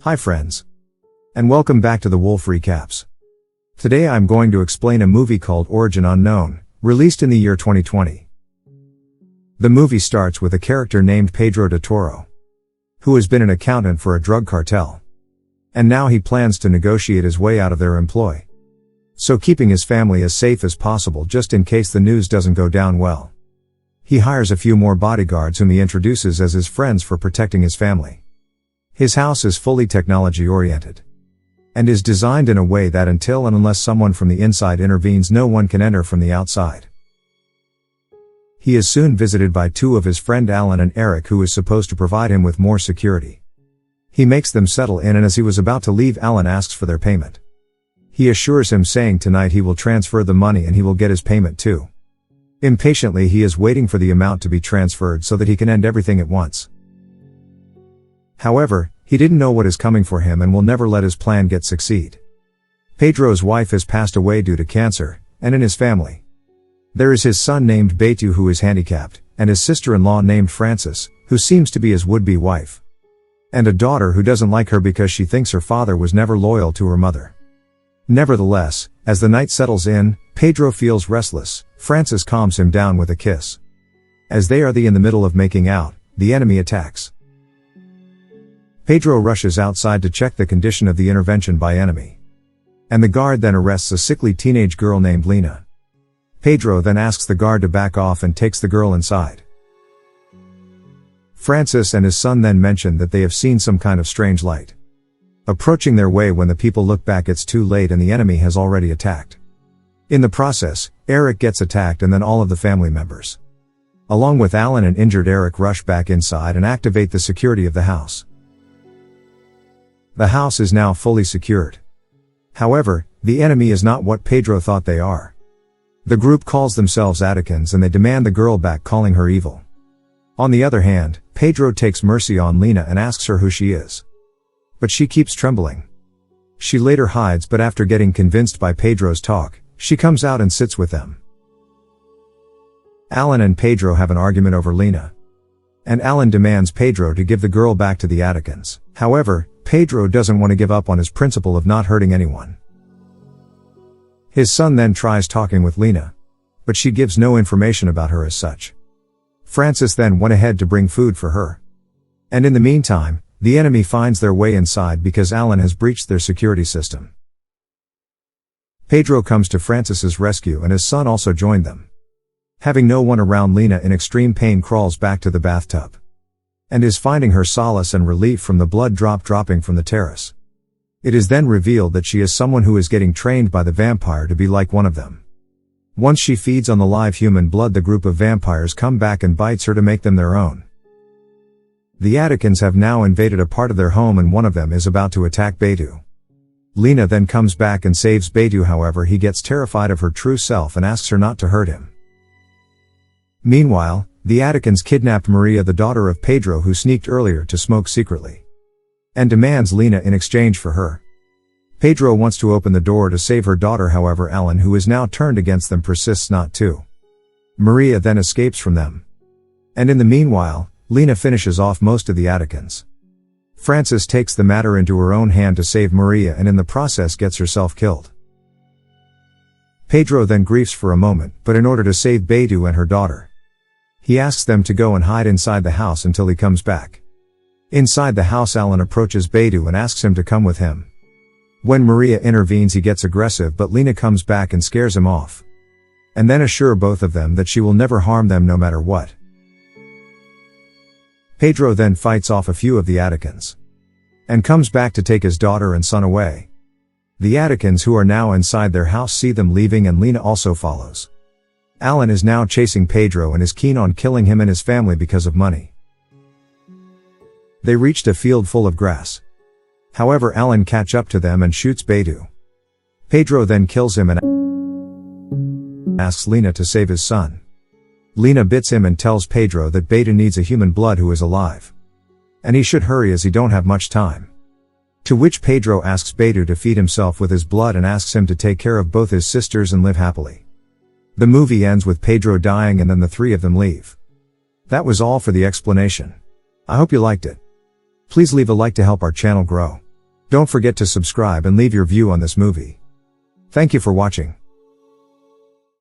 Hi friends. And welcome back to the Wolf Recaps. Today I'm going to explain a movie called Origin Unknown, released in the year 2020. The movie starts with a character named Pedro de Toro, who has been an accountant for a drug cartel. And now he plans to negotiate his way out of their employ. So keeping his family as safe as possible just in case the news doesn't go down well. He hires a few more bodyguards whom he introduces as his friends for protecting his family. His house is fully technology-oriented and is designed in a way that until and unless someone from the inside intervenes, no one can enter from the outside. He is soon visited by two of his friend Alan and Eric, who is supposed to provide him with more security. He makes them settle in, and as he was about to leave, Alan asks for their payment. He assures him, saying tonight he will transfer the money and he will get his payment too. Impatiently he is waiting for the amount to be transferred so that he can end everything at once. However, he didn't know what is coming for him and will never let his plan succeed. Pedro's wife has passed away due to cancer, and in his family there is his son named Betu, who is handicapped, and his sister-in-law named Frances, who seems to be his would-be wife, and a daughter who doesn't like her because she thinks her father was never loyal to her mother. Nevertheless, as the night settles in, Pedro feels restless. Frances calms him down with a kiss. As they are in the middle of making out, the enemy attacks. Pedro rushes outside to check the condition of the intervention by enemy. And the guard then arrests a sickly teenage girl named Lena. Pedro then asks the guard to back off and takes the girl inside. Francis and his son then mention that they have seen some kind of strange light approaching their way. When the people look back, it's too late and the enemy has already attacked. In the process, Eric gets attacked, and then all of the family members, along with Alan and injured Eric, rush back inside and activate the security of the house. The house is now fully secured. However, the enemy is not what Pedro thought they are. The group calls themselves Atticans and they demand the girl back, calling her evil. On the other hand, Pedro takes mercy on Lena and asks her who she is. But she keeps trembling. She later hides, but after getting convinced by Pedro's talk, she comes out and sits with them. Alan and Pedro have an argument over Lena, and Alan demands Pedro to give the girl back to the Atticans. However, Pedro doesn't want to give up on his principle of not hurting anyone. His son then tries talking with Lena, but she gives no information about her as such. Francis then went ahead to bring food for her. And in the meantime, the enemy finds their way inside because Alan has breached their security system. Pedro comes to Francis's rescue and his son also joined them. Having no one around, Lena in extreme pain crawls back to the bathtub and is finding her solace and relief from the blood dropping from the terrace. It is then revealed that she is someone who is getting trained by the vampire to be like one of them. Once she feeds on the live human blood, the group of vampires come back and bites her to make them their own. The Atticans have now invaded a part of their home and one of them is about to attack Betu. Lena then comes back and saves Betu, however he gets terrified of her true self and asks her not to hurt him. Meanwhile, the Atticans kidnapped Maria, the daughter of Pedro, who sneaked earlier to smoke secretly, and demands Lena in exchange for her. Pedro wants to open the door to save her daughter, however Alan, who is now turned against them, persists not to. Maria then escapes from them. And in the meanwhile, Lena finishes off most of the Atticans. Frances takes the matter into her own hand to save Maria and in the process gets herself killed. Pedro then grieves for a moment, but in order to save Betu and her daughter, he asks them to go and hide inside the house until he comes back. Inside the house, Alan approaches Betu and asks him to come with him. When Maria intervenes, he gets aggressive, but Lena comes back and scares him off, and then assure both of them that she will never harm them no matter what. Pedro then fights off a few of the Atticans and comes back to take his daughter and son away. The Atticans, who are now inside their house, see them leaving and Lena also follows. Alan is now chasing Pedro and is keen on killing him and his family because of money. They reached a field full of grass. However, Alan catches up to them and shoots Betu. Pedro then kills him and asks Lena to save his son. Lena bits him and tells Pedro that Betu needs a human blood who is alive, and he should hurry as he don't have much time. To which Pedro asks Betu to feed himself with his blood and asks him to take care of both his sisters and live happily. The movie ends with Pedro dying and then the three of them leave. That was all for the explanation. I hope you liked it. Please leave a like to help our channel grow. Don't forget to subscribe and leave your view on this movie. Thank you for watching.